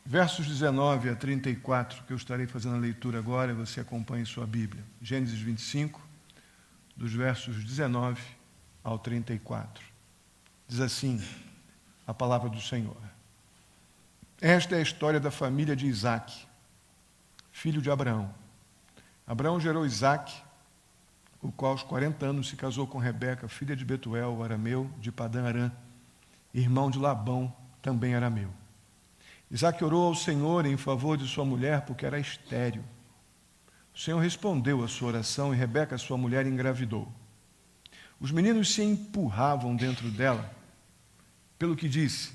versos 19 a 34, que eu estarei fazendo a leitura agora, você acompanha em sua Bíblia. Gênesis 25, dos versos 19 ao 34. Diz assim a palavra do Senhor. Esta é a história da família de Isaque, filho de Abraão. Abraão gerou Isaque, o qual aos 40 anos se casou com Rebeca, filha de Betuel, o arameu, de Padã Arã, irmão de Labão, também arameu. Isaque orou ao Senhor em favor de sua mulher, porque era estéril. O Senhor respondeu à sua oração e Rebeca, sua mulher, engravidou. Os meninos se empurravam dentro dela, pelo que disse: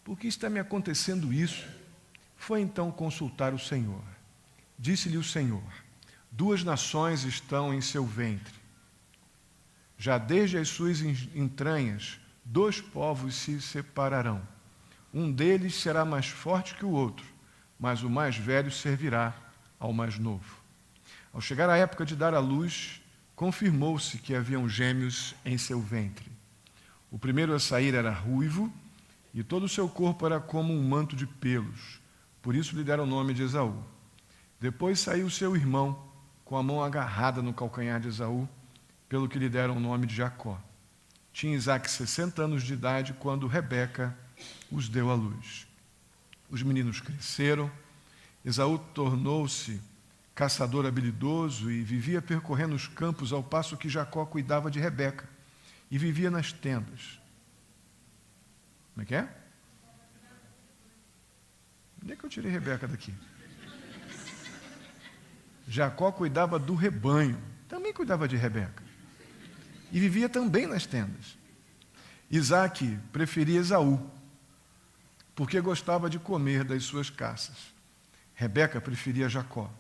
por que está me acontecendo isso? Foi então consultar o Senhor. Disse-lhe o Senhor: 2 nações estão em seu ventre. Já desde as suas entranhas, 2 povos se separarão. Um deles será mais forte que o outro, mas o mais velho servirá ao mais novo. Ao chegar a época de dar à luz, confirmou-se que haviam gêmeos em seu ventre. O primeiro a sair era ruivo, e todo o seu corpo era como um manto de pelos. Por isso lhe deram o nome de Esaú. Depois saiu seu irmão, com a mão agarrada no calcanhar de Esaú, pelo que lhe deram o nome de Jacó. Tinha Isaque 60 anos de idade quando Rebeca os deu à luz. Os meninos cresceram, Esaú tornou-se caçador habilidoso e vivia percorrendo os campos, ao passo que Jacó cuidava de Rebeca e vivia nas tendas. Como é que é? Onde é que eu tirei Rebeca daqui? Jacó cuidava do rebanho, também cuidava de Rebeca. E vivia também nas tendas. Isaque preferia Esaú, porque gostava de comer das suas caças. Rebeca preferia Jacó.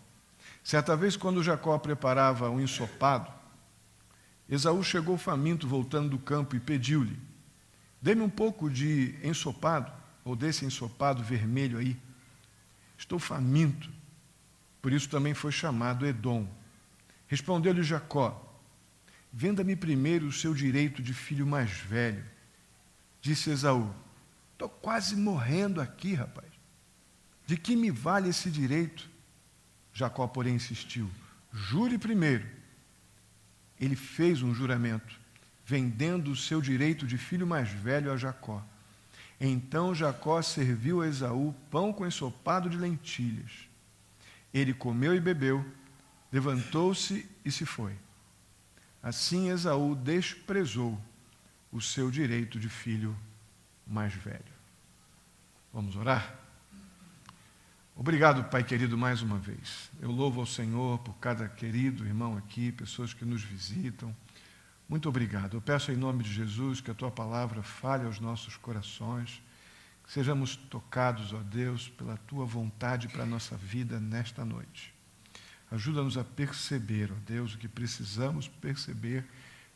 Certa vez, quando Jacó preparava um ensopado, Esaú chegou faminto voltando do campo e pediu-lhe: dê-me um pouco de ensopado, ou desse ensopado vermelho aí. Estou faminto. Por isso também foi chamado Edom. Respondeu-lhe Jacó: venda-me primeiro o seu direito de filho mais velho. Disse Esaú: estou quase morrendo aqui, rapaz. De que me vale esse direito? Jacó, porém, insistiu: jure primeiro. Ele fez um juramento, vendendo o seu direito de filho mais velho a Jacó. Então Jacó serviu a Esaú pão com ensopado de lentilhas. Ele comeu e bebeu, levantou-se e se foi. Assim Esaú desprezou o seu direito de filho mais velho. Vamos orar? Obrigado, Pai querido, mais uma vez. Eu louvo ao Senhor por cada querido irmão aqui, pessoas que nos visitam. Muito obrigado. Eu peço em nome de Jesus que a Tua palavra fale aos nossos corações, que sejamos tocados, ó Deus, pela Tua vontade para a nossa vida nesta noite. Ajuda-nos a perceber, ó Deus, o que precisamos perceber,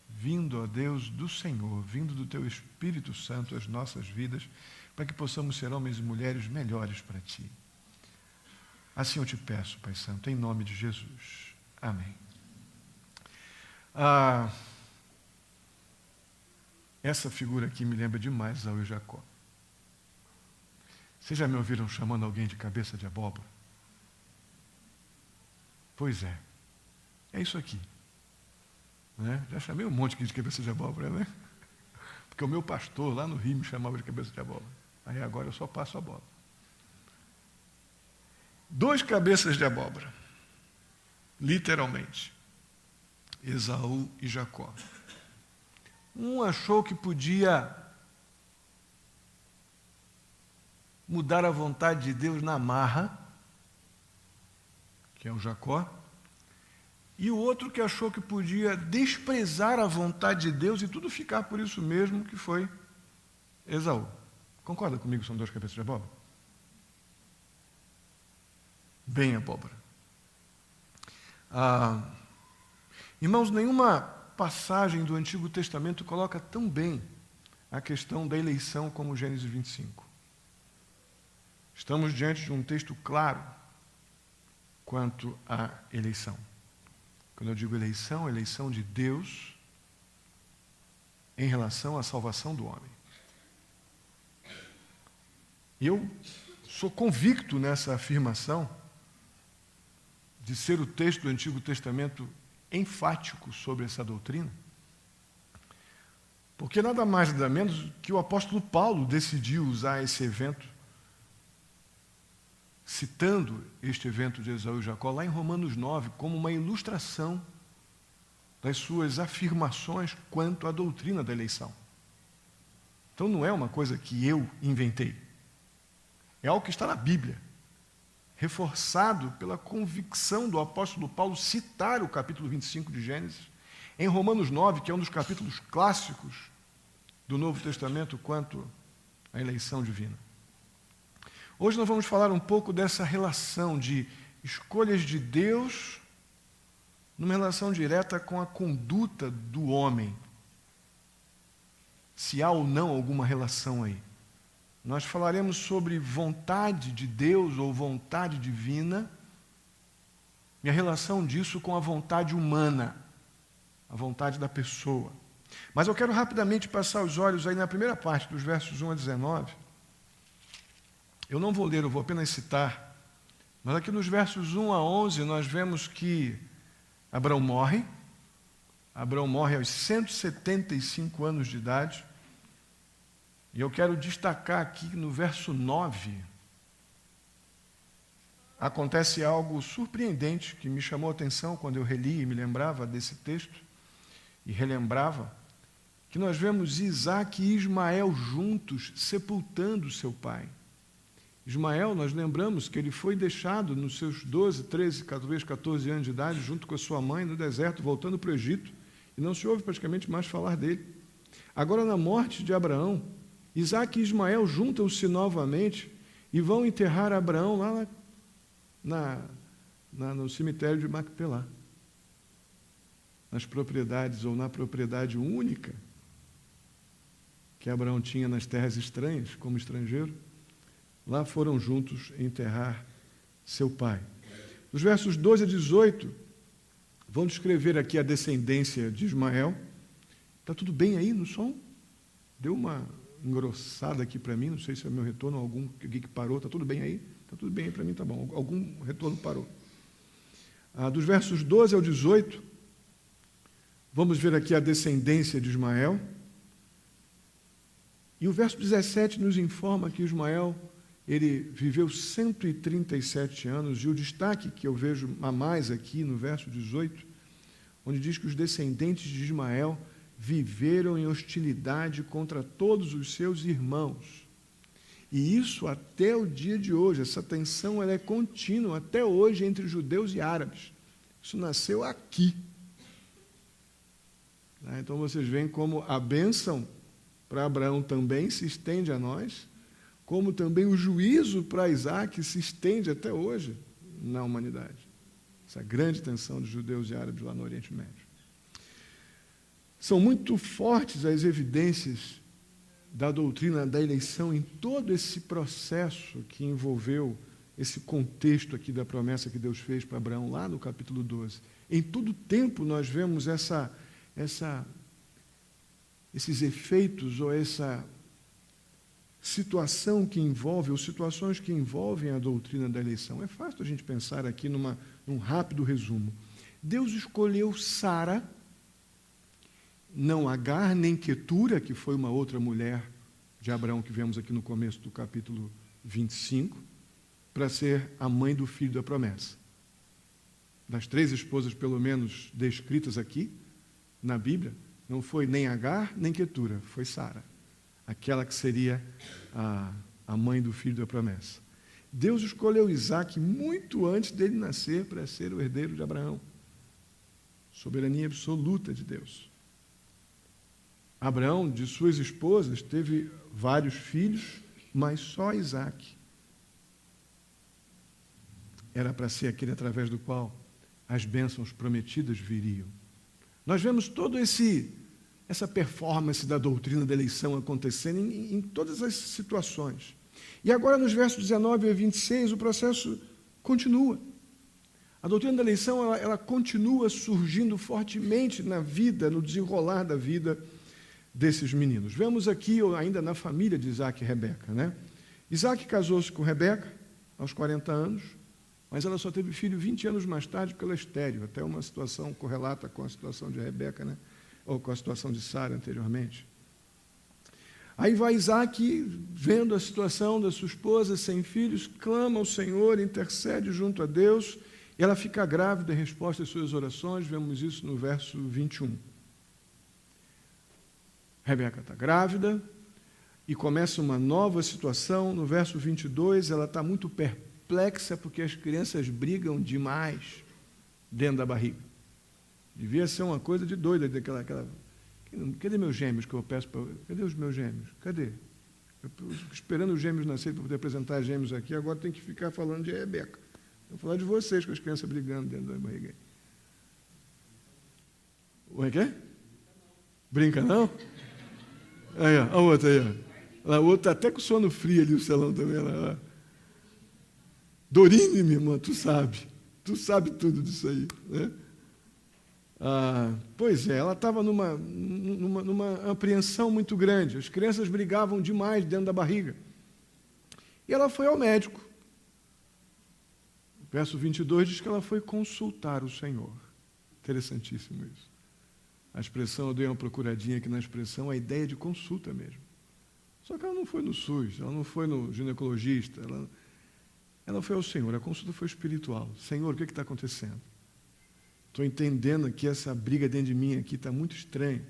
vindo, ó Deus, do Senhor, vindo do Teu Espírito Santo às nossas vidas, para que possamos ser homens e mulheres melhores para Ti. Assim eu te peço, Pai Santo, em nome de Jesus. Amém. Essa figura aqui me lembra demais Esaú e Jacó. Vocês já me ouviram chamando alguém de cabeça de abóbora? Pois é. É isso aqui. Né? Já chamei um monte de cabeça de abóbora, né? Porque o meu pastor lá no Rio me chamava de cabeça de abóbora. Aí agora eu só passo a bola. 2 cabeças de abóbora. Literalmente. Esaú e Jacó. Um achou que podia mudar a vontade de Deus na marra, que é o Jacó, e o outro que achou que podia desprezar a vontade de Deus e tudo ficar por isso mesmo, que foi Esaú. Concorda comigo que são 2 cabeças de abóbora? Bem abóbora. Irmãos, nenhuma passagem do Antigo Testamento coloca tão bem a questão da eleição como Gênesis 25. Estamos diante de um texto claro quanto à eleição. Quando eu digo eleição, eleição de Deus em relação à salvação do homem. Eu sou convicto nessa afirmação de ser o texto do Antigo Testamento enfático sobre essa doutrina, porque nada mais nada menos que o apóstolo Paulo decidiu usar esse evento, citando este evento de Esaú e Jacó, lá em Romanos 9, como uma ilustração das suas afirmações quanto à doutrina da eleição. Então não é uma coisa que eu inventei, é algo que está na Bíblia, reforçado pela convicção do apóstolo Paulo citar o capítulo 25 de Gênesis, em Romanos 9, que é um dos capítulos clássicos do Novo Testamento quanto à eleição divina. Hoje nós vamos falar um pouco dessa relação de escolhas de Deus numa relação direta com a conduta do homem. Se há ou não alguma relação aí. Nós falaremos sobre vontade de Deus ou vontade divina e a relação disso com a vontade humana, a vontade da pessoa. Mas eu quero rapidamente passar os olhos aí na primeira parte, dos versos 1 a 19. Eu não vou ler, eu vou apenas citar. Mas aqui nos versos 1 a 11 nós vemos que Abraão morre. Abraão morre aos 175 anos de idade. E eu quero destacar aqui no verso 9, acontece algo surpreendente que me chamou a atenção quando eu reli e me lembrava desse texto, e relembrava, que nós vemos Isaac e Ismael juntos sepultando seu pai. Ismael, nós lembramos que ele foi deixado nos seus 12, 13, talvez 14 anos de idade, junto com a sua mãe no deserto, voltando para o Egito, e não se ouve praticamente mais falar dele. Agora, na morte de Abraão, Isaac e Ismael juntam-se novamente e vão enterrar Abraão lá no cemitério de Macpelá, nas propriedades ou na propriedade única que Abraão tinha nas terras estranhas, como estrangeiro. Lá foram juntos enterrar seu pai. Os versos 12 a 18 vão descrever aqui a descendência de Ismael. Está tudo bem aí no som? Deu uma engrossada aqui para mim, não sei se é meu retorno, algum que parou, está tudo bem aí? Está tudo bem aí para mim, tá bom, algum retorno parou. Dos versos 12 ao 18, vamos ver aqui a descendência de Ismael, e o verso 17 nos informa que Ismael, ele viveu 137 anos, e o destaque que eu vejo a mais aqui no verso 18, onde diz que os descendentes de Ismael viveram em hostilidade contra todos os seus irmãos. E isso até o dia de hoje, essa tensão ela é contínua até hoje entre judeus e árabes. Isso nasceu aqui. Então vocês veem como a bênção para Abraão também se estende a nós, como também o juízo para Isaac se estende até hoje na humanidade. Essa grande tensão de judeus e árabes lá no Oriente Médio. São muito fortes as evidências da doutrina da eleição em todo esse processo que envolveu esse contexto aqui da promessa que Deus fez para Abraão, lá no capítulo 12. Em todo tempo nós vemos esses efeitos ou essa situação que envolve, ou situações que envolvem a doutrina da eleição. É fácil a gente pensar aqui num rápido resumo. Deus escolheu Sara, não Agar, nem Quetura, que foi uma outra mulher de Abraão que vemos aqui no começo do capítulo 25, para ser a mãe do filho da promessa. Das 3 esposas, pelo menos, descritas aqui na Bíblia, não foi nem Agar, nem Quetura, foi Sara, aquela que seria a mãe do filho da promessa. Deus escolheu Isaac muito antes dele nascer para ser o herdeiro de Abraão. Soberania absoluta de Deus. Abraão, de suas esposas, teve vários filhos, mas só Isaac era para ser aquele através do qual as bênçãos prometidas viriam. Nós vemos toda essa performance da doutrina da eleição acontecendo em todas as situações. E agora, nos versos 19 a 26, o processo continua. A doutrina da eleição ela continua surgindo fortemente na vida, no desenrolar da vida desses meninos. Vemos aqui, ainda na família de Isaac e Rebeca, né? Isaac casou-se com Rebeca aos 40 anos, mas ela só teve filho 20 anos mais tarde porque ela é estéril, até uma situação correlata com a situação de Rebeca, né? Ou com a situação de Sara anteriormente. Aí vai Isaac, vendo a situação da sua esposa, sem filhos, clama ao Senhor, intercede junto a Deus, e ela fica grávida em resposta às suas orações, vemos isso no verso 21. Rebeca está grávida, e começa uma nova situação, no verso 22, ela está muito perplexa, porque as crianças brigam demais dentro da barriga. Devia ser uma coisa de doida, daquela... Cadê meus gêmeos que eu peço para... Cadê os meus gêmeos? Cadê? Eu esperando os gêmeos nascerem para poder apresentar gêmeos aqui, agora tem que ficar falando de Rebeca. Vou falar de vocês com as crianças brigando dentro da barriga. O que é? Brinca não? Aí, ó, a outra aí, ó. A outra até com sono frio ali, o salão também. Ó. Dorine, minha irmã, tu sabe tudo disso aí, né? Pois é, ela estava numa apreensão muito grande. As crianças brigavam demais dentro da barriga. E ela foi ao médico. O verso 22 diz que ela foi consultar o Senhor. Interessantíssimo isso. A expressão, eu dei uma procuradinha aqui na expressão, a ideia de consulta mesmo. Só que ela não foi no SUS, ela não foi no ginecologista, ela foi ao Senhor. A consulta foi espiritual. Senhor, o que está acontecendo? Estou entendendo que essa briga dentro de mim aqui está muito estranha.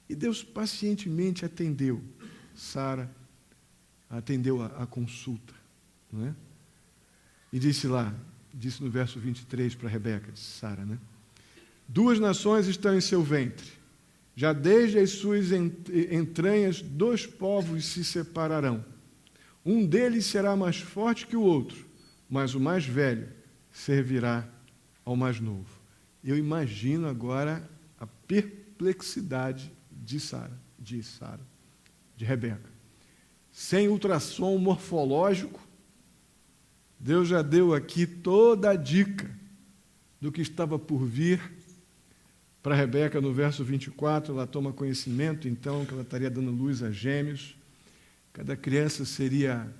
E Deus pacientemente atendeu. Sara atendeu a consulta. Não é? E disse no verso 23 para Rebeca, disse Sara, né? 2 nações estão em seu ventre. Já desde as suas entranhas, 2 povos se separarão. Um deles será mais forte que o outro, mas o mais velho servirá ao mais novo. Eu imagino agora a perplexidade de Rebeca. Sem ultrassom morfológico, Deus já deu aqui toda a dica do que estava por vir para Rebeca. No verso 24, ela toma conhecimento, então, que ela estaria dando luz a gêmeos. Cada criança seria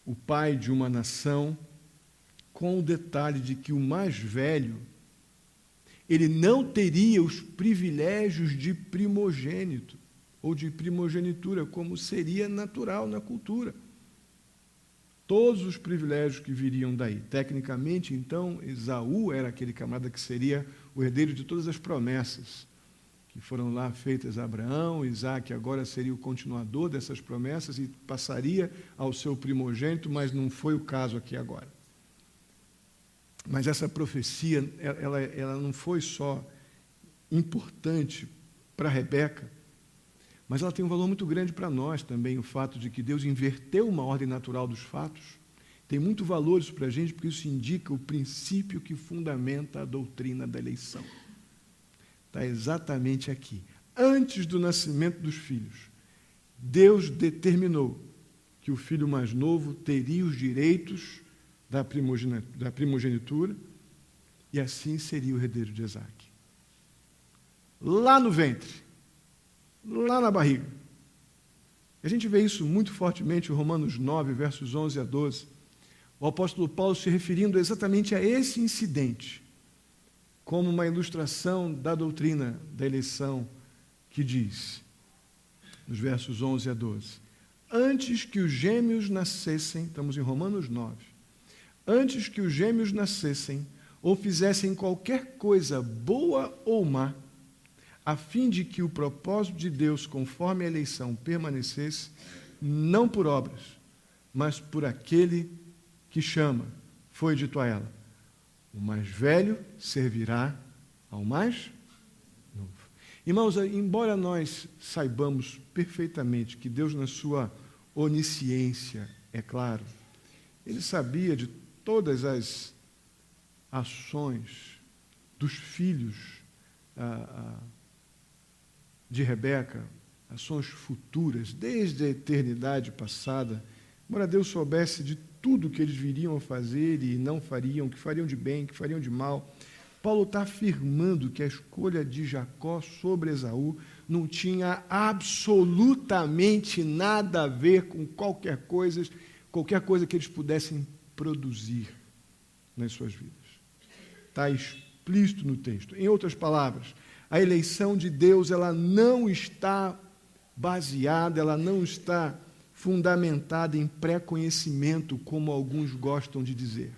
o pai de uma nação, com o detalhe de que o mais velho, ele não teria os privilégios de primogênito, ou de primogenitura, como seria natural na cultura. Todos os privilégios que viriam daí. Tecnicamente, então, Esaú era aquele camarada que seria o herdeiro de todas as promessas que foram lá feitas a Abraão. Isaac agora seria o continuador dessas promessas e passaria ao seu primogênito, mas não foi o caso aqui agora. Mas essa profecia, ela não foi só importante para Rebeca, mas ela tem um valor muito grande para nós também, o fato de que Deus inverteu uma ordem natural dos fatos. Tem muito valor isso para a gente, porque isso indica o princípio que fundamenta a doutrina da eleição. Está exatamente aqui. Antes do nascimento dos filhos, Deus determinou que o filho mais novo teria os direitos da primogenitura, e assim seria o herdeiro de Isaac. Lá no ventre, lá na barriga. A gente vê isso muito fortemente em Romanos 9, versos 11 a 12. O apóstolo Paulo se referindo exatamente a esse incidente, como uma ilustração da doutrina da eleição, que diz, nos versos 11 a 12, antes que os gêmeos nascessem, estamos em Romanos 9, antes que os gêmeos nascessem, ou fizessem qualquer coisa boa ou má, a fim de que o propósito de Deus, conforme a eleição, permanecesse, não por obras, mas por aquele que chama. Foi dito a ela, o mais velho servirá ao mais novo. Irmãos, embora nós saibamos perfeitamente que Deus, na sua onisciência, é claro, Ele sabia de todas as ações dos filhos de Rebeca, ações futuras, desde a eternidade passada, embora Deus soubesse de tudo que eles viriam a fazer e não fariam, que fariam de bem, que fariam de mal, Paulo está afirmando que a escolha de Jacó sobre Esaú não tinha absolutamente nada a ver com qualquer coisa que eles pudessem produzir nas suas vidas. Está explícito no texto. Em outras palavras, a eleição de Deus ela não está baseada, ela não está fundamentada em pré-conhecimento, como alguns gostam de dizer.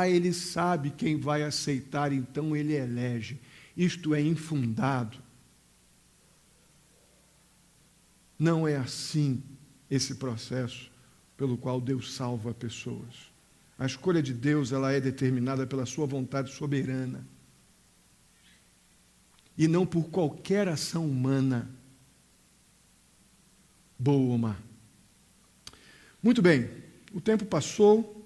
Ele sabe quem vai aceitar, então ele elege. Isto é infundado. Não é assim esse processo pelo qual Deus salva pessoas. A escolha de Deus ela é determinada pela sua vontade soberana e não por qualquer ação humana, boa ou má. Muito bem, o tempo passou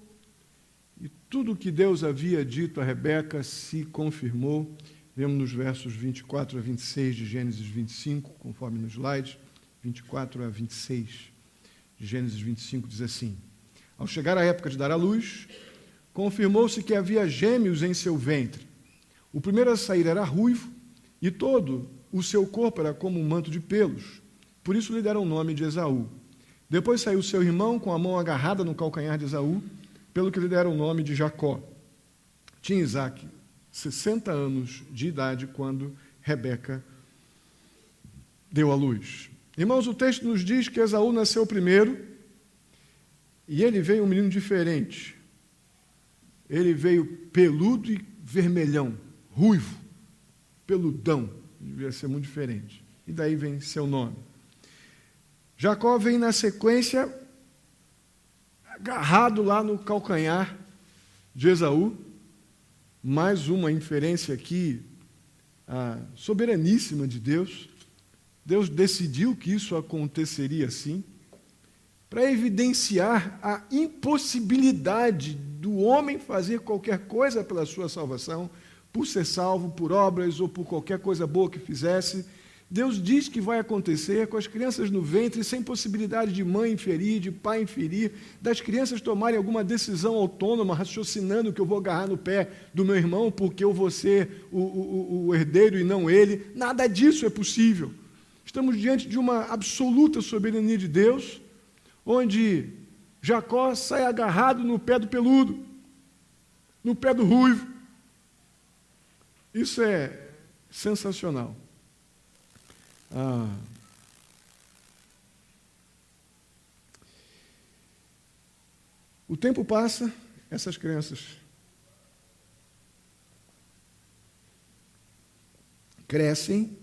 e tudo o que Deus havia dito a Rebeca se confirmou. Vemos nos versos 24 a 26 de Gênesis 25, conforme no slide, 24 a 26 de Gênesis 25 diz assim: Ao chegar a época de dar à luz, confirmou-se que havia gêmeos em seu ventre. O primeiro a sair era ruivo, e todo o seu corpo era como um manto de pelos. Por isso lhe deram o nome de Esaú. Depois saiu seu irmão com a mão agarrada no calcanhar de Esaú, pelo que lhe deram o nome de Jacó. Tinha Isaque 60 anos de idade quando Rebeca deu à luz. Irmãos, o texto nos diz que Esaú nasceu primeiro e ele veio um menino diferente. Ele veio peludo e vermelhão, ruivo, peludão, devia ser muito diferente. E daí vem seu nome. Jacó vem na sequência, agarrado lá no calcanhar de Esaú. Mais uma inferência aqui, soberaníssima de Deus. Deus decidiu que isso aconteceria assim, para evidenciar a impossibilidade do homem fazer qualquer coisa pela sua salvação, por ser salvo, por obras ou por qualquer coisa boa que fizesse. Deus diz que vai acontecer com as crianças no ventre, sem possibilidade de mãe inferir, de pai inferir, das crianças tomarem alguma decisão autônoma, raciocinando que eu vou agarrar no pé do meu irmão porque eu vou ser o herdeiro e não ele. Nada disso é possível. Estamos diante de uma absoluta soberania de Deus, onde Jacó sai agarrado no pé do peludo, no pé do ruivo. Isso é sensacional. O tempo passa, essas crianças crescem,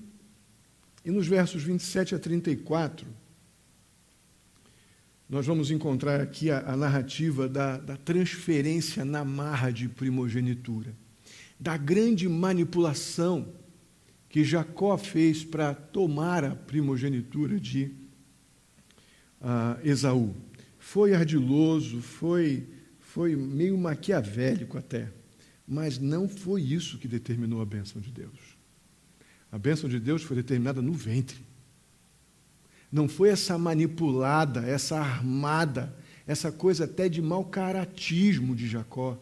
e nos versos 27 a 34, nós vamos encontrar aqui a narrativa da transferência na marra de primogenitura, da grande manipulação que Jacó fez para tomar a primogenitura de Esaú. Foi ardiloso, foi meio maquiavélico até, mas não foi isso que determinou a bênção de Deus. A bênção de Deus foi determinada no ventre. Não foi essa manipulada, essa armada, essa coisa até de mau caratismo de Jacó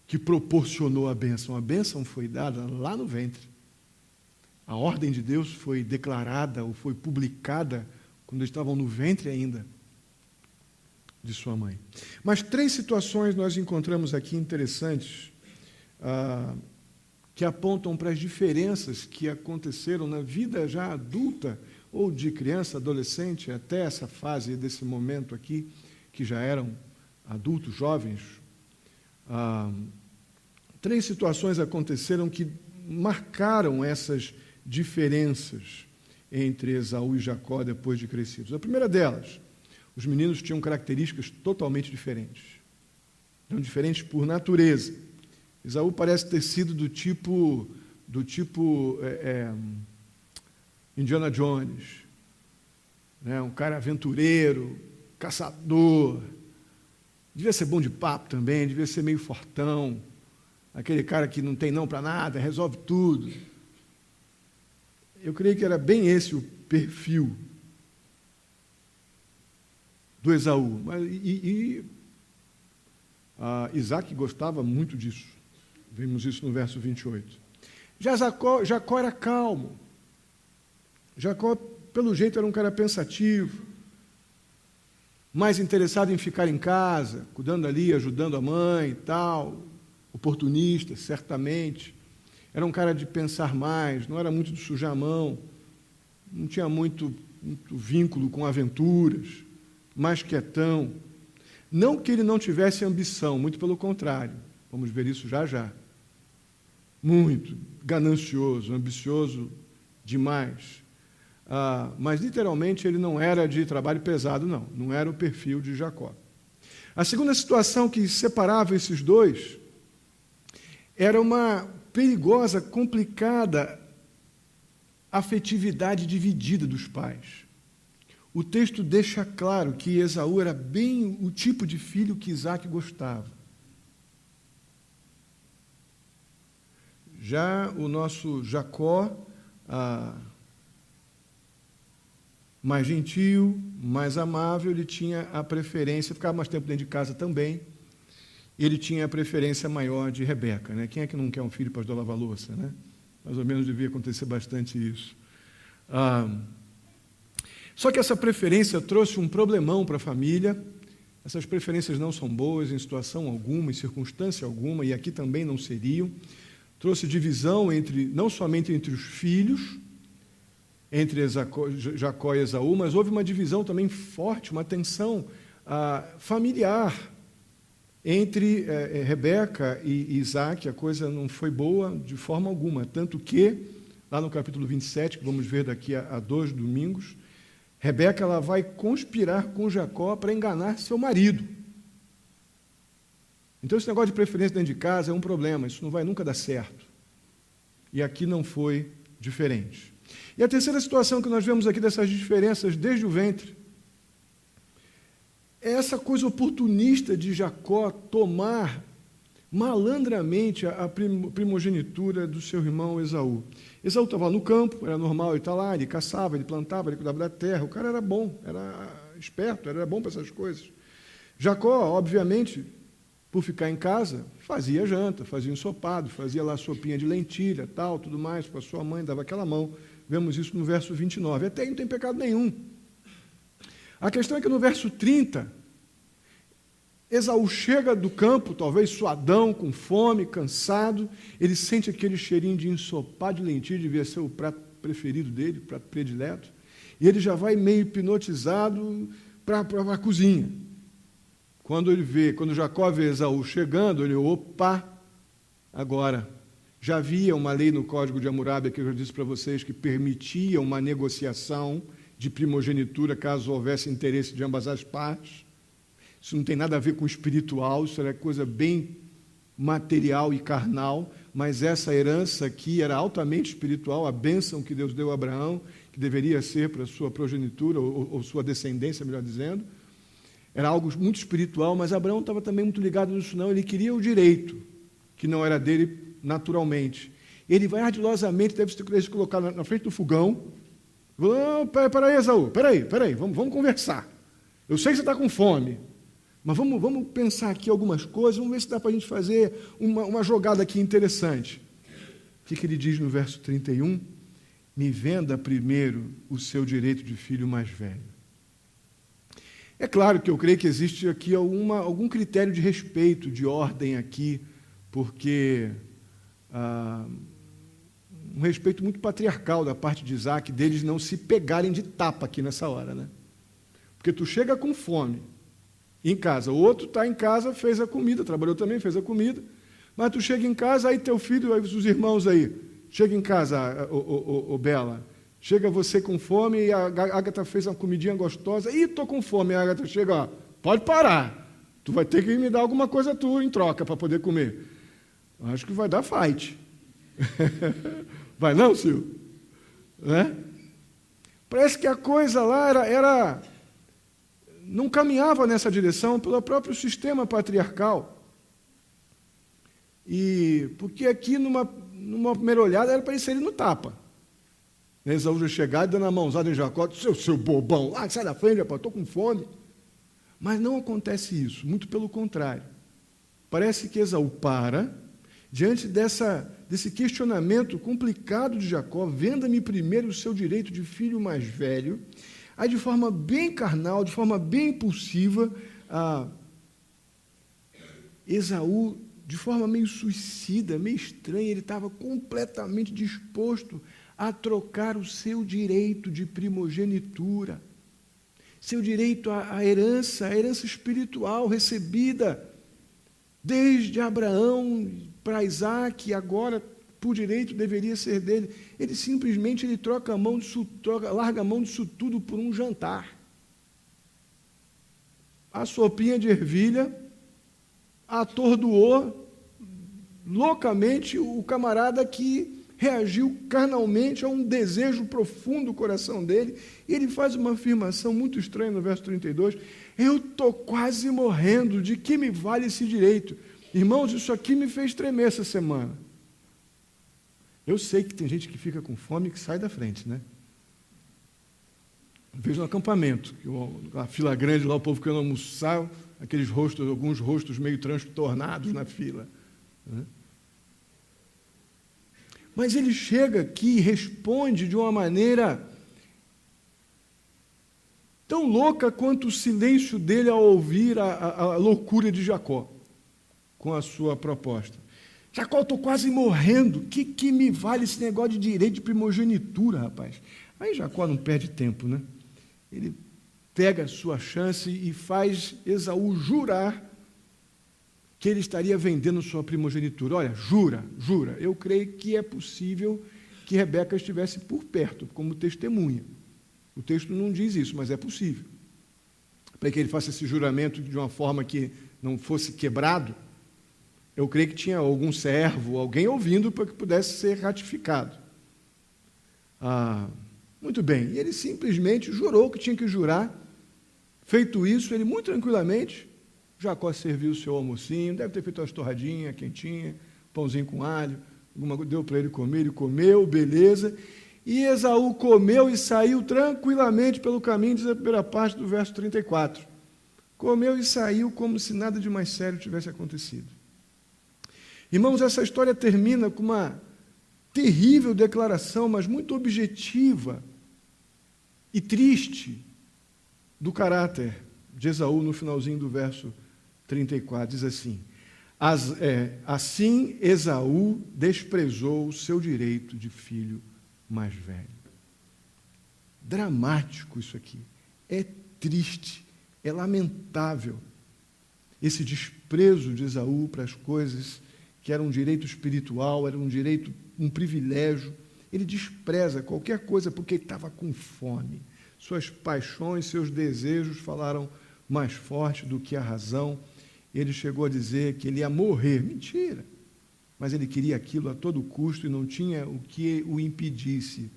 que proporcionou a bênção. A bênção foi dada lá no ventre. A ordem de Deus foi declarada ou foi publicada quando eles estavam no ventre ainda de sua mãe. Mas 3 situações nós encontramos aqui interessantes que apontam para as diferenças que aconteceram na vida já adulta ou de criança, adolescente, até essa fase desse momento aqui, que já eram adultos, jovens. 3 situações aconteceram que marcaram essas diferenças entre Esaú e Jacó depois de crescidos. A primeira delas, os meninos tinham características totalmente diferentes. Eram diferentes por natureza. Esaú parece ter sido do tipo Indiana Jones, né? Um cara aventureiro, caçador, devia ser bom de papo também, devia ser meio fortão, aquele cara que não tem não para nada, resolve tudo. Eu creio que era bem esse o perfil do Esaú. Isaac gostava muito disso. Vimos isso no verso 28. Já Jacó era calmo. Jacó, pelo jeito, era um cara pensativo, mais interessado em ficar em casa, cuidando ali, ajudando a mãe e tal, oportunista, certamente. Era um cara de pensar mais, não era muito de sujar a mão, não tinha muito vínculo com aventuras, mais quietão. Não que ele não tivesse ambição, muito pelo contrário. Vamos ver isso já já. Muito ganancioso, ambicioso demais. Mas, literalmente, ele não era de trabalho pesado, não era o perfil de Jacó. A segunda situação que separava esses dois era uma perigosa, complicada afetividade dividida dos pais. O texto deixa claro que Esaú era bem o tipo de filho que Isaac gostava. Já o nosso Jacó, mais gentil, mais amável, ele tinha a preferência, ficava mais tempo dentro de casa também, ele tinha a preferência maior de Rebeca, né? Quem é que não quer um filho para ajudar a lavar louça, né? Mais ou menos devia acontecer bastante isso. Só que essa preferência trouxe um problemão para a família. Essas preferências não são boas em situação alguma, em circunstância alguma, e aqui também não seriam. Trouxe divisão não somente entre os filhos, entre Jacó e Esaú, mas houve uma divisão também forte, uma tensão familiar entre Rebeca e Isaac. A coisa não foi boa de forma alguma, tanto que, lá no capítulo 27, que vamos ver daqui a 2 domingos, Rebeca ela vai conspirar com Jacó para enganar seu marido. Então, esse negócio de preferência dentro de casa é um problema, isso não vai nunca dar certo. E aqui não foi diferente. E a terceira situação que nós vemos aqui dessas diferenças desde o ventre é essa coisa oportunista de Jacó tomar malandramente a primogenitura do seu irmão Esaú. Esaú estava no campo, era normal ele estar lá, ele caçava, ele plantava, ele cuidava da terra, o cara era bom, era esperto, era bom para essas coisas. Jacó, obviamente, por ficar em casa, fazia janta, fazia ensopado, fazia lá sopinha de lentilha, tal, tudo mais, para sua mãe, dava aquela mão. Vemos isso no verso 29. Até aí não tem pecado nenhum. A questão é que no verso 30, Esaú chega do campo, talvez suadão, com fome, cansado, ele sente aquele cheirinho de ensopado de lentilha, devia ser o prato preferido dele, o prato predileto, e ele já vai meio hipnotizado para a cozinha. Quando Jacó vê Esaú chegando, ele, opa, agora, já havia uma lei no Código de Hammurabi, que eu já disse para vocês, que permitia uma negociação de primogenitura, caso houvesse interesse de ambas as partes. Isso não tem nada a ver com espiritual, isso era coisa bem material e carnal, mas essa herança aqui era altamente espiritual, a bênção que Deus deu a Abraão, que deveria ser para sua progenitura, ou sua descendência, melhor dizendo, era algo muito espiritual, mas Abraão estava também muito ligado nisso, não, ele queria o direito, que não era dele naturalmente. Ele vai ardilosamente, deve se colocar na frente do fogão, peraí, Esaú, peraí, vamos conversar. Eu sei que você está com fome, mas vamos pensar aqui algumas coisas, vamos ver se dá para a gente fazer uma jogada aqui interessante. O que ele diz no verso 31? Me venda primeiro o seu direito de filho mais velho. É claro que eu creio que existe aqui algum critério de respeito, de ordem aqui, porque um respeito muito patriarcal da parte de Isaac, deles não se pegarem de tapa aqui nessa hora, né? Porque tu chega com fome em casa, o outro está em casa, fez a comida, trabalhou também, fez a comida, mas tu chega em casa, aí teu filho, aí os irmãos aí, chega em casa, ô Bela, chega você com fome e a Ágata fez uma comidinha gostosa, e estou com fome, a Ágata chega, ó, pode parar, tu vai ter que me dar alguma coisa tua em troca para poder comer. Acho que vai dar fight. Vai não, Silvio? Né? Parece que a coisa lá não caminhava nessa direção pelo próprio sistema patriarcal. Porque aqui, numa primeira olhada, era para ele sair no tapa. Esaú já chegar e dando a mãozada em Jacó, seu bobão, sai da frente, rapaz, estou com fome. Mas não acontece isso, muito pelo contrário. Parece que Esaú para, diante desse questionamento complicado de Jacó: venda-me primeiro o seu direito de filho mais velho. Aí, de forma bem carnal, de forma bem impulsiva, Esaú, de forma meio suicida, meio estranha, ele estava completamente disposto a trocar o seu direito de primogenitura, seu direito à herança, a herança espiritual recebida desde Abraão para Isaac, e agora, por direito, deveria ser dele. Ele simplesmente larga a mão disso tudo por um jantar. A sopinha de ervilha atordoou loucamente o camarada que reagiu carnalmente a um desejo profundo do coração dele, e ele faz uma afirmação muito estranha no verso 32, eu estou quase morrendo, de que me vale esse direito? Irmãos, isso aqui me fez tremer essa semana. Eu sei que tem gente que fica com fome e que sai da frente, né? Eu vejo no acampamento, a fila grande lá, o povo querendo almoçar, alguns rostos meio transtornados na fila, né? Mas ele chega aqui e responde de uma maneira tão louca quanto o silêncio dele ao ouvir a loucura de Jacó com a sua proposta. Jacó, eu estou quase morrendo, que me vale esse negócio de direito de primogenitura, rapaz? Aí Jacó não perde tempo, né? Ele pega a sua chance e faz Esaú jurar que ele estaria vendendo sua primogenitura. Olha, jura. Eu creio que é possível que Rebeca estivesse por perto, como testemunha. O texto não diz isso, mas é possível. Para que ele faça esse juramento de uma forma que não fosse quebrado, eu creio que tinha algum servo, alguém ouvindo para que pudesse ser ratificado. Muito bem, e ele simplesmente jurou que tinha que jurar. Feito isso, ele muito tranquilamente, Jacó serviu o seu almocinho, deve ter feito umas torradinhas quentinhas, pãozinho com alho, deu para ele comer, ele comeu, beleza. E Esaú comeu e saiu tranquilamente pelo caminho, diz a primeira parte do verso 34. Comeu e saiu como se nada de mais sério tivesse acontecido. Irmãos, essa história termina com uma terrível declaração, mas muito objetiva e triste do caráter de Esaú no finalzinho do verso 34. Diz assim: assim Esaú desprezou o seu direito de filho mais velho. Dramático isso aqui. É triste, é lamentável esse desprezo de Esaú para as coisas que eram um direito espiritual, era um direito, um privilégio. Ele despreza qualquer coisa porque ele estava com fome. Suas paixões, seus desejos falaram mais forte do que a razão. Ele chegou a dizer que ele ia morrer. Mentira! Mas ele queria aquilo a todo custo e não tinha o que o impedisse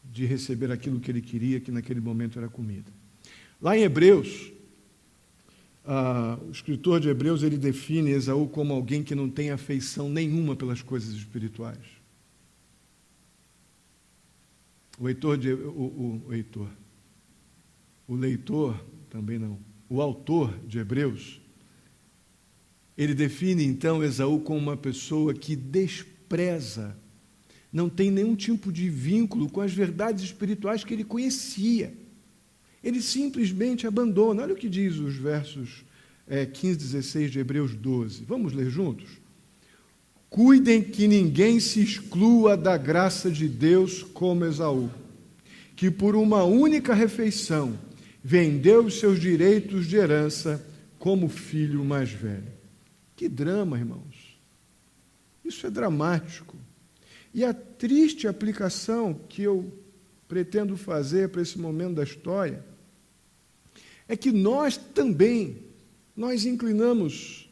de receber aquilo que ele queria, que naquele momento era comida. Lá em Hebreus, o escritor de Hebreus, ele define Esaú como alguém que não tem afeição nenhuma pelas coisas espirituais. O autor de Hebreus, ele define então Esaú como uma pessoa que despreza, não tem nenhum tipo de vínculo com as verdades espirituais que ele conhecia. Ele simplesmente abandona. Olha o que diz os versos 15 e 16 de Hebreus 12. Vamos ler juntos? Cuidem que ninguém se exclua da graça de Deus como Esaú, que por uma única refeição vendeu os seus direitos de herança como filho mais velho. Que drama, irmãos! Isso é dramático. E a triste aplicação que eu pretendo fazer para esse momento da história é que nós inclinamos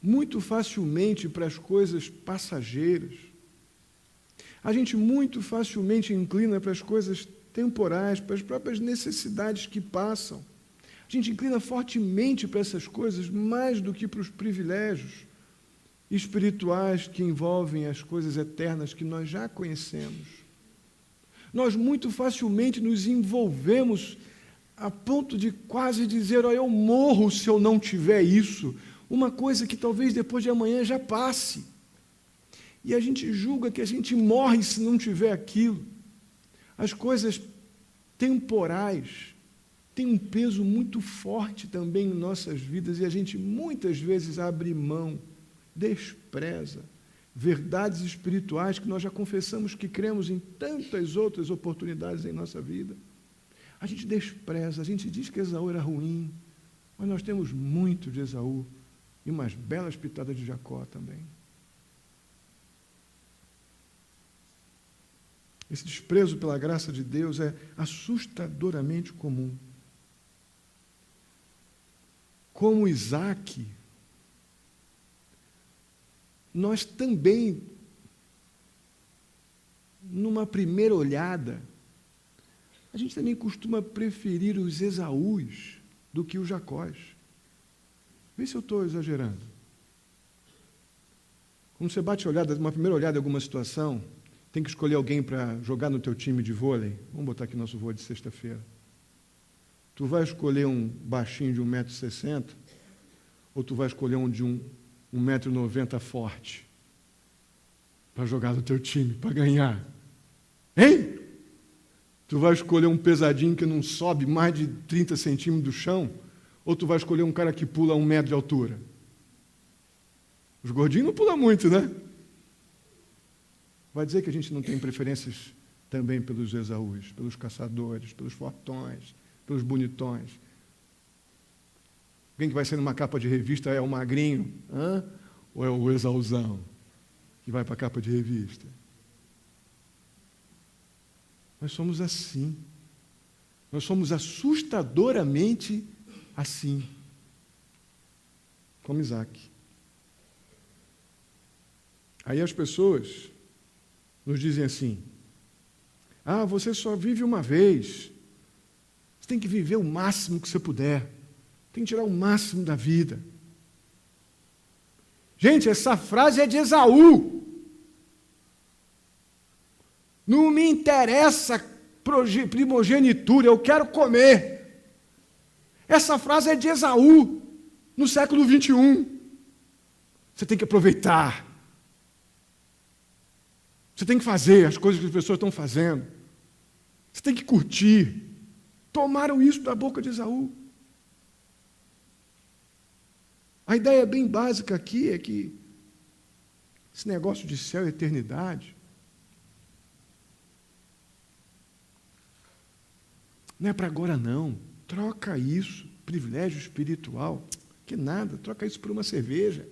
muito facilmente para as coisas passageiras. A gente muito facilmente inclina para as coisas temporais, para as próprias necessidades que passam. A gente inclina fortemente para essas coisas mais do que para os privilégios espirituais que envolvem as coisas eternas que nós já conhecemos. Nós muito facilmente nos envolvemos a ponto de quase dizer, ó, eu morro se eu não tiver isso, uma coisa que talvez depois de amanhã já passe. E a gente julga que a gente morre se não tiver aquilo. As coisas temporais têm um peso muito forte também em nossas vidas e a gente muitas vezes abre mão, despreza verdades espirituais que nós já confessamos que cremos em tantas outras oportunidades em nossa vida. A gente despreza, a gente diz que Esaú era ruim, mas nós temos muito de Esaú e umas belas pitadas de Jacó também. Esse desprezo pela graça de Deus é assustadoramente comum. Como Isaac, nós também, numa primeira olhada, a gente também costuma preferir os Esaús do que os Jacós. Vê se eu estou exagerando. Quando você bate a olhada, uma primeira olhada em alguma situação, tem que escolher alguém para jogar no teu time de vôlei. Vamos botar aqui nosso vôlei de sexta-feira. Tu vai escolher um baixinho de 1,60 m ou tu vai escolher um de 1,90 m forte para jogar no teu time, para ganhar? Hein? Tu vai escolher um pesadinho que não sobe mais de 30 centímetros do chão ou tu vai escolher um cara que pula 1 metro de altura? Os gordinhos não pulam muito, né? Vai dizer que a gente não tem preferências também pelos Esaús, pelos caçadores, pelos fortões, pelos bonitões. Alguém que vai ser numa capa de revista é o magrinho, ou é o Esaúzão que vai para a capa de revista? Nós somos assim. Nós somos assustadoramente assim, como Isaac. Aí as pessoas nos dizem assim, você só vive uma vez, você tem que viver o máximo que você puder, tem que tirar o máximo da vida. Gente, essa frase é de Esaú. Não me interessa primogenitura, eu quero comer. Essa frase é de Esaú, no século 21. Você tem que aproveitar. Você tem que fazer as coisas que as pessoas estão fazendo. Você tem que curtir. Tomaram isso da boca de Esaú. A ideia bem básica aqui é que esse negócio de céu e eternidade não é para agora não. Troca isso, privilégio espiritual, que nada, troca isso por uma cerveja.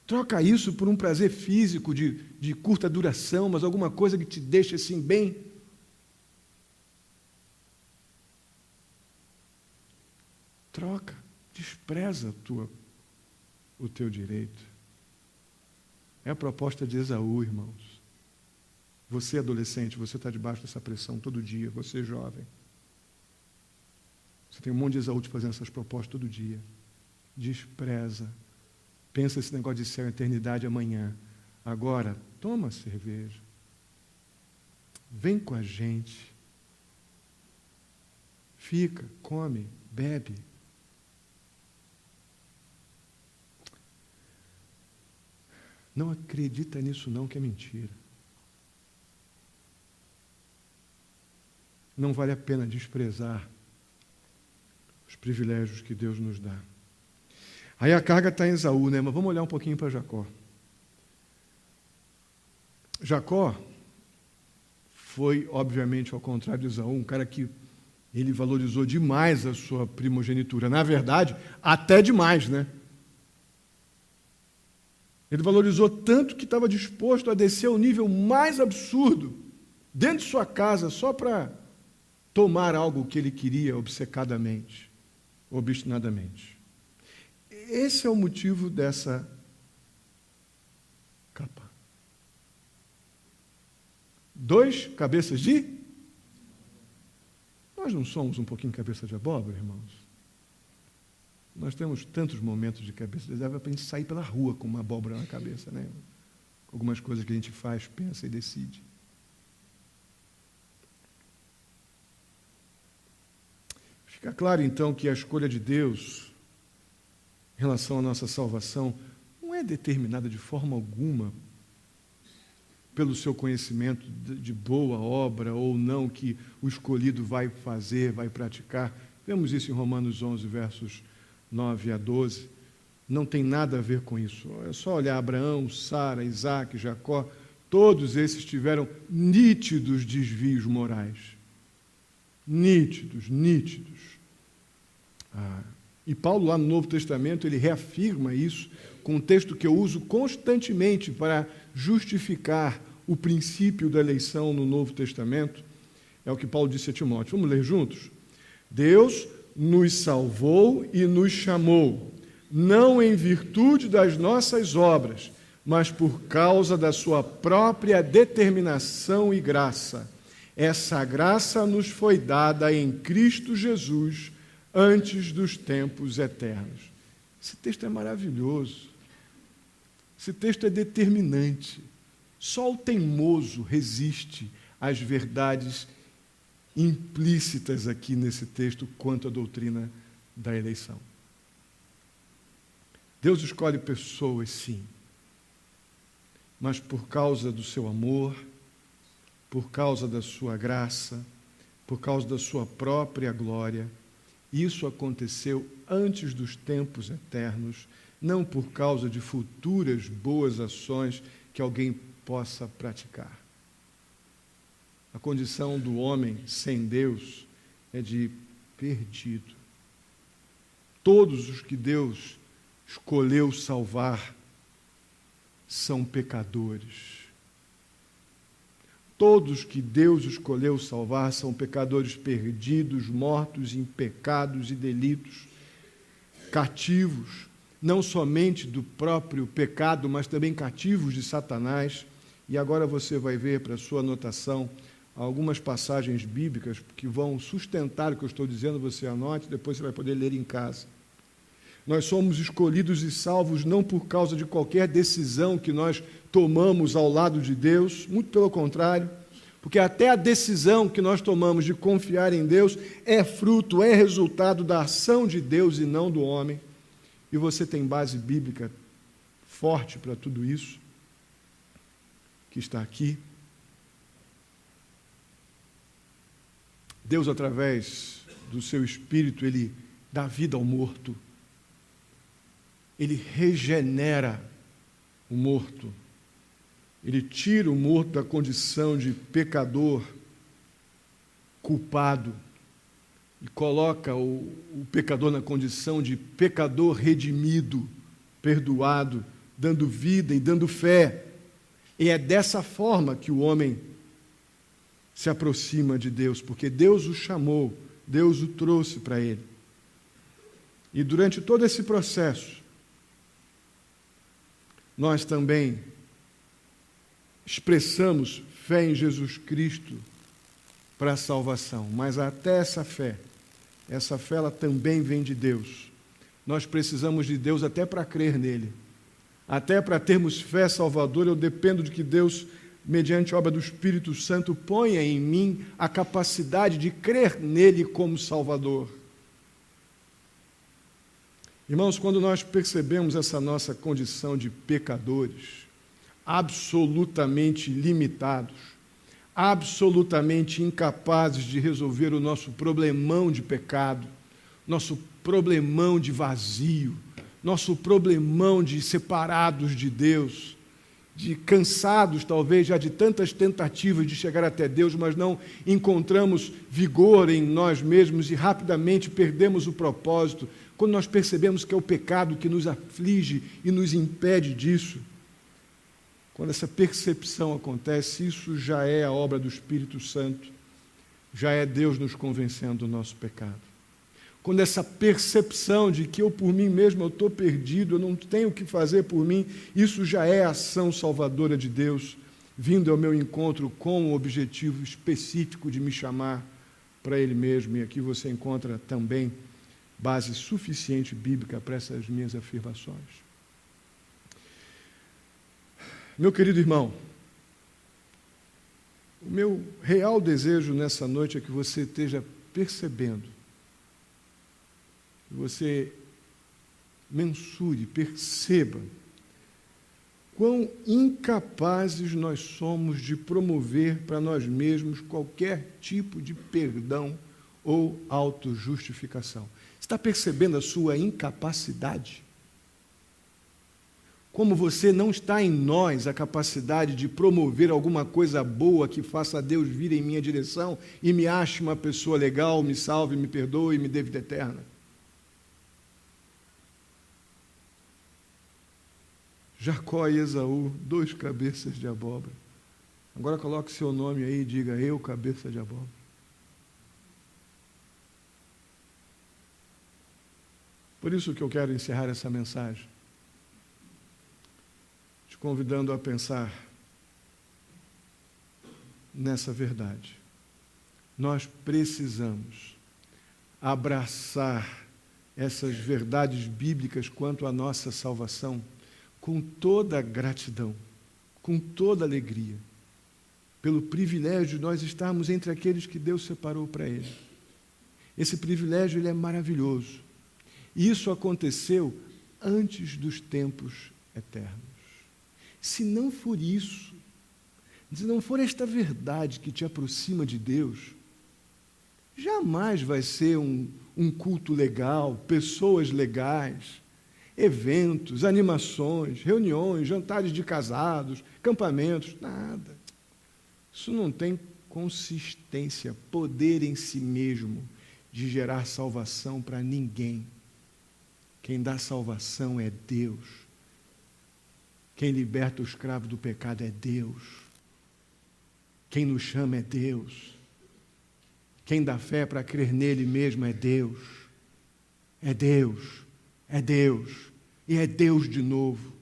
Troca isso por um prazer físico de curta duração, mas alguma coisa que te deixe assim bem. Troca, despreza o teu direito. É a proposta de Esaú, irmãos. Você, adolescente, você está debaixo dessa pressão todo dia, você, jovem. Você tem um monte de Esaú te fazendo essas propostas todo dia. Despreza. Pensa esse negócio de céu e eternidade amanhã. Agora, toma cerveja. Vem com a gente. Fica, come, bebe. Não acredita nisso não, que é mentira. Não vale a pena desprezar os privilégios que Deus nos dá. Aí a carga está em Esaú, né? Mas vamos olhar um pouquinho para Jacó. Jacó foi, obviamente, ao contrário de Esaú, um cara que ele valorizou demais a sua primogenitura. Na verdade, até demais, né? Ele valorizou tanto que estava disposto a descer ao nível mais absurdo, dentro de sua casa, só para tomar algo que ele queria obcecadamente, obstinadamente. Esse é o motivo dessa capa. 2 cabeças de... Nós não somos um pouquinho cabeça de abóbora, irmãos? Nós temos tantos momentos de cabeça, dá para a gente sair pela rua com uma abóbora na cabeça, né? Algumas coisas que a gente faz, pensa e decide. Fica claro, então, que a escolha de Deus em relação à nossa salvação não é determinada de forma alguma pelo seu conhecimento de boa obra ou não que o escolhido vai fazer, vai praticar. Vemos isso em Romanos 11, versos 9 a 12. Não tem nada a ver com isso. É só olhar Abraão, Sara, Isaac, Jacó. Todos esses tiveram nítidos desvios morais. Nítidos. E Paulo, lá no Novo Testamento, ele reafirma isso com um texto que eu uso constantemente para justificar o princípio da eleição no Novo Testamento. É o que Paulo disse a Timóteo. Vamos ler juntos? Deus nos salvou e nos chamou, não em virtude das nossas obras, mas por causa da sua própria determinação e graça. Essa graça nos foi dada em Cristo Jesus antes dos tempos eternos. Esse texto é maravilhoso. Esse texto é determinante. Só o teimoso resiste às verdades implícitas aqui nesse texto quanto à doutrina da eleição. Deus escolhe pessoas, sim, mas por causa do seu amor, por causa da sua graça, por causa da sua própria glória. Isso aconteceu antes dos tempos eternos, não por causa de futuras boas ações que alguém possa praticar. A condição do homem sem Deus é de perdido. Todos os que Deus escolheu salvar são pecadores. Todos que Deus escolheu salvar são pecadores perdidos, mortos em pecados e delitos, cativos, não somente do próprio pecado, mas também cativos de Satanás. E agora você vai ver, para a sua anotação, algumas passagens bíblicas que vão sustentar o que eu estou dizendo, você anote, depois você vai poder ler em casa. Nós somos escolhidos e salvos não por causa de qualquer decisão que nós tomamos ao lado de Deus, muito pelo contrário, porque até a decisão que nós tomamos de confiar em Deus é fruto, é resultado da ação de Deus e não do homem. E você tem base bíblica forte para tudo isso, que está aqui. Deus, através do seu Espírito, Ele dá vida ao morto. Ele regenera o morto. Ele tira o morto da condição de pecador, culpado, e coloca o pecador na condição de pecador redimido, perdoado, dando vida e dando fé. E é dessa forma que o homem se aproxima de Deus, porque Deus o chamou, Deus o trouxe para ele. E durante todo esse processo, nós também expressamos fé em Jesus Cristo para a salvação, mas até essa fé ela também vem de Deus. Nós precisamos de Deus até para crer nele. Até para termos fé salvadora, eu dependo de que Deus, mediante a obra do Espírito Santo, ponha em mim a capacidade de crer nele como Salvador. Irmãos, quando nós percebemos essa nossa condição de pecadores, absolutamente limitados, absolutamente incapazes de resolver o nosso problemão de pecado, nosso problemão de vazio, nosso problemão de separados de Deus, de cansados talvez já de tantas tentativas de chegar até Deus, mas não encontramos vigor em nós mesmos e rapidamente perdemos o propósito, quando nós percebemos que é o pecado que nos aflige e nos impede disso. Quando essa percepção acontece, isso já é a obra do Espírito Santo, já é Deus nos convencendo do nosso pecado. Quando essa percepção de que eu por mim mesmo eu estou perdido, eu não tenho o que fazer por mim, isso já é a ação salvadora de Deus, vindo ao meu encontro com o objetivo específico de me chamar para Ele mesmo. E aqui você encontra também base suficiente bíblica para essas minhas afirmações. Meu querido irmão, o meu real desejo nessa noite é que você esteja percebendo que você mensure, perceba quão incapazes nós somos de promover para nós mesmos qualquer tipo de perdão ou autojustificação. Está percebendo a sua incapacidade? Como você não está em nós a capacidade de promover alguma coisa boa que faça Deus vir em minha direção e me ache uma pessoa legal, me salve, me perdoe e me dê vida eterna. Jacó e Esaú, 2 cabeças de abóbora. Agora coloque seu nome aí e diga: eu, cabeça de abóbora. Por isso que eu quero encerrar essa mensagem, te convidando a pensar nessa verdade. Nós precisamos abraçar essas verdades bíblicas quanto à nossa salvação com toda a gratidão, com toda a alegria, pelo privilégio de nós estarmos entre aqueles que Deus separou para Ele. Esse privilégio, ele é maravilhoso. E isso aconteceu antes dos tempos eternos. Se não for isso, se não for esta verdade que te aproxima de Deus, jamais vai ser um culto legal, pessoas legais, eventos, animações, reuniões, jantares de casados, campamentos, nada. Isso não tem consistência, poder em si mesmo de gerar salvação para ninguém. Quem dá salvação é Deus. Quem liberta o escravo do pecado é Deus. Quem nos chama é Deus. Quem dá fé para crer nele mesmo é Deus. É Deus. É Deus. E é Deus de novo.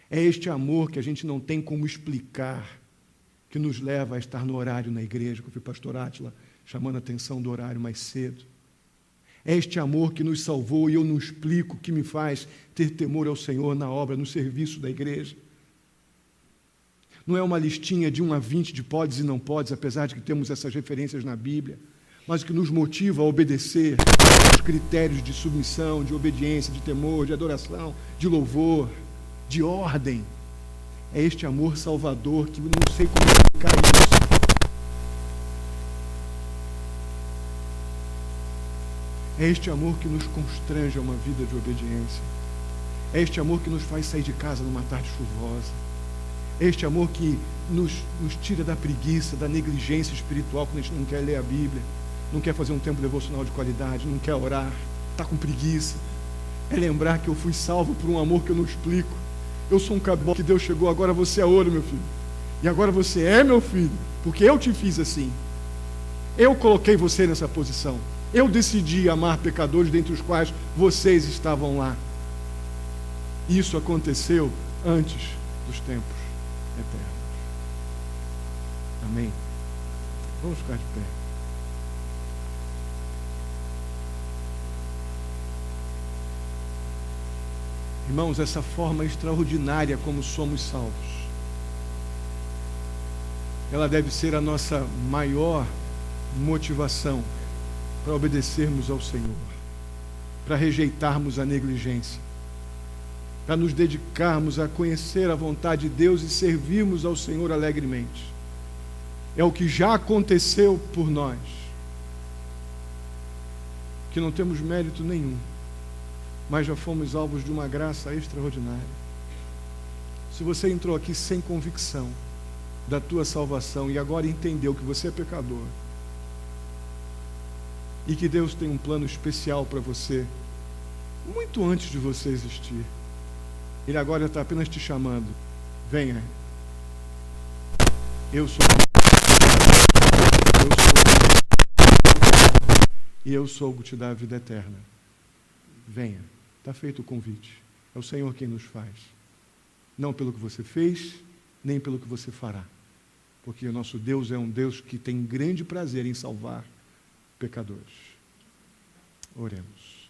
É este amor que a gente não tem como explicar, que nos leva a estar no horário na igreja, que eu fui pastor Átila chamando a atenção do horário mais cedo. É este amor que nos salvou e eu não explico, que me faz ter temor ao Senhor na obra, no serviço da igreja. Não é uma listinha de 1 a 20 de podes e não podes, apesar de que temos essas referências na Bíblia, mas o que nos motiva a obedecer aos critérios de submissão, de obediência, de temor, de adoração, de louvor, de ordem. É este amor salvador que eu não sei como explicar isso. É este amor que nos constrange a uma vida de obediência. É este amor que nos faz sair de casa numa tarde chuvosa. É este amor que nos tira da preguiça, da negligência espiritual, quando a gente não quer ler a Bíblia, não quer fazer um tempo devocional de qualidade, não quer orar, está com preguiça. É lembrar que eu fui salvo por um amor que eu não explico. Eu sou um caboclo que Deus chegou, agora você é ouro, meu filho. E agora você é meu filho, porque eu te fiz assim. Eu coloquei você nessa posição. Eu decidi amar pecadores, dentre os quais vocês estavam lá. Isso aconteceu antes dos tempos eternos. Amém? Vamos ficar de pé. Irmãos, essa forma extraordinária como somos salvos, ela deve ser a nossa maior motivação para obedecermos ao Senhor, para rejeitarmos a negligência, para nos dedicarmos a conhecer a vontade de Deus e servirmos ao Senhor alegremente. É o que já aconteceu por nós, que não temos mérito nenhum, mas já fomos alvos de uma graça extraordinária. Se você entrou aqui sem convicção da tua salvação e agora entendeu que você é pecador e que Deus tem um plano especial para você, muito antes de você existir, Ele agora está apenas te chamando: venha, eu sou e eu sou o que te dá a vida eterna. Venha. Está feito o convite. É o Senhor quem nos faz. Não pelo que você fez, nem pelo que você fará. Porque o nosso Deus é um Deus que tem grande prazer em salvar pecadores. Oremos.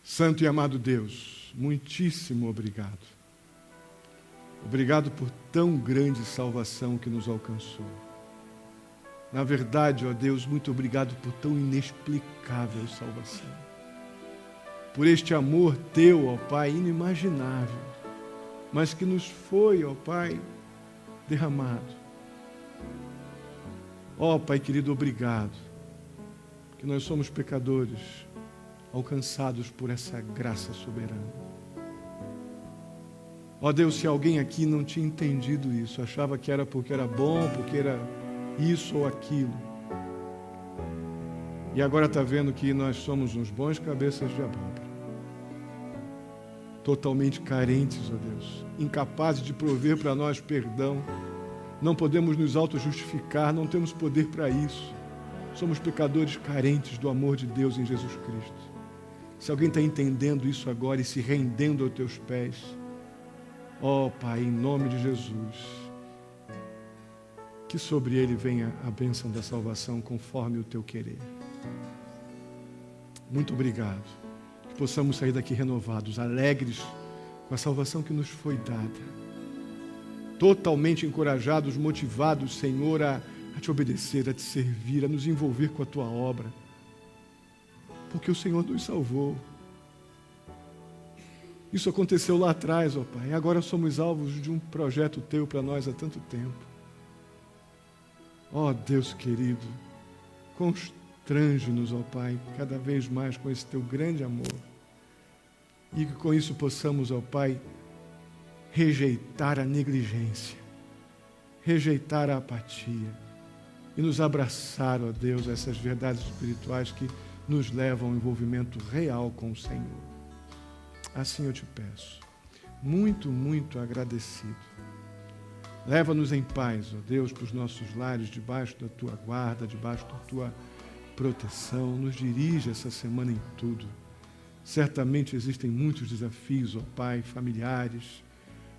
Santo e amado Deus, muitíssimo obrigado. Obrigado por tão grande salvação que nos alcançou. Na verdade, ó Deus, muito obrigado por tão inexplicável salvação. Por este amor teu, ó Pai, inimaginável, mas que nos foi, ó Pai, derramado. Ó Pai querido, obrigado, que nós somos pecadores, alcançados por essa graça soberana. Ó Deus, se alguém aqui não tinha entendido isso, achava que era porque era bom, porque era isso ou aquilo, e agora está vendo que nós somos uns bons cabeças de abóbora, totalmente carentes, ó Deus, incapazes de prover para nós perdão, não podemos nos auto-justificar, não temos poder para isso, somos pecadores carentes do amor de Deus em Jesus Cristo. Se alguém está entendendo isso agora e se rendendo aos teus pés, ó Pai, em nome de Jesus, que sobre ele venha a bênção da salvação conforme o teu querer. Muito obrigado, que possamos sair daqui renovados, alegres com a salvação que nos foi dada, totalmente encorajados, motivados, Senhor, a te obedecer, a te servir, a nos envolver com a tua obra, porque o Senhor nos salvou. Isso aconteceu lá atrás, ó Pai, e agora somos alvos de um projeto teu para nós há tanto tempo. Ó Deus querido, constrange-nos, ó Pai, cada vez mais com esse teu grande amor, e que com isso possamos, ó Pai, rejeitar a negligência, rejeitar a apatia e nos abraçar, ó Deus, a essas verdades espirituais que nos levam ao envolvimento real com o Senhor. Assim eu te peço, muito, muito agradecido. Leva-nos em paz, ó Deus, para os nossos lares, debaixo da tua guarda, debaixo da tua proteção. Nos dirige essa semana em tudo. Certamente existem muitos desafios, ó Pai, familiares,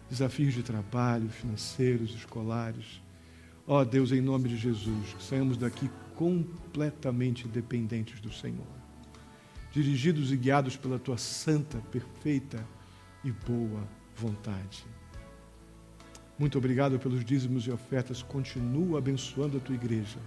desafios de trabalho, financeiros, escolares. Ó Deus, em nome de Jesus, que saímos daqui completamente dependentes do Senhor, dirigidos e guiados pela tua santa, perfeita e boa vontade. Muito obrigado pelos dízimos e ofertas. Continua abençoando a tua igreja.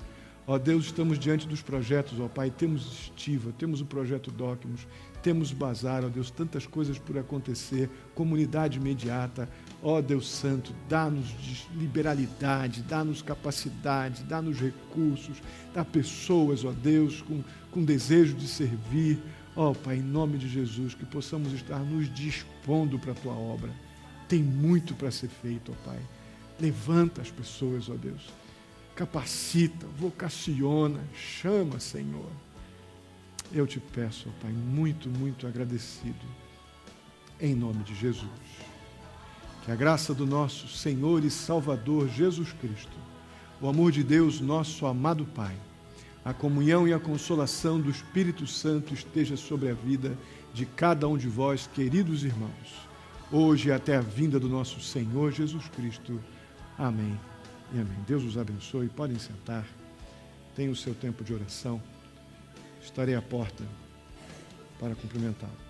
Ó Deus, estamos diante dos projetos, ó Pai. Temos Estiva, temos o projeto Docmos, temos Bazar, ó Deus, tantas coisas por acontecer, comunidade imediata. Ó Deus Santo, dá-nos liberalidade, dá-nos capacidade, dá-nos recursos, dá pessoas, ó Deus, com desejo de servir. Ó Pai, em nome de Jesus, que possamos estar nos dispondo para a tua obra. Tem muito para ser feito, ó Pai. Levanta as pessoas, ó Deus. Capacita, vocaciona, chama, Senhor. Eu te peço, ó Pai, muito, muito agradecido, em nome de Jesus. Que a graça do nosso Senhor e Salvador Jesus Cristo, o amor de Deus, nosso amado Pai, a comunhão e a consolação do Espírito Santo esteja sobre a vida de cada um de vós, queridos irmãos, hoje e até a vinda do nosso Senhor Jesus Cristo. Amém e amém. Deus os abençoe. Podem sentar. Tenham o seu tempo de oração. Estarei à porta para cumprimentá-los.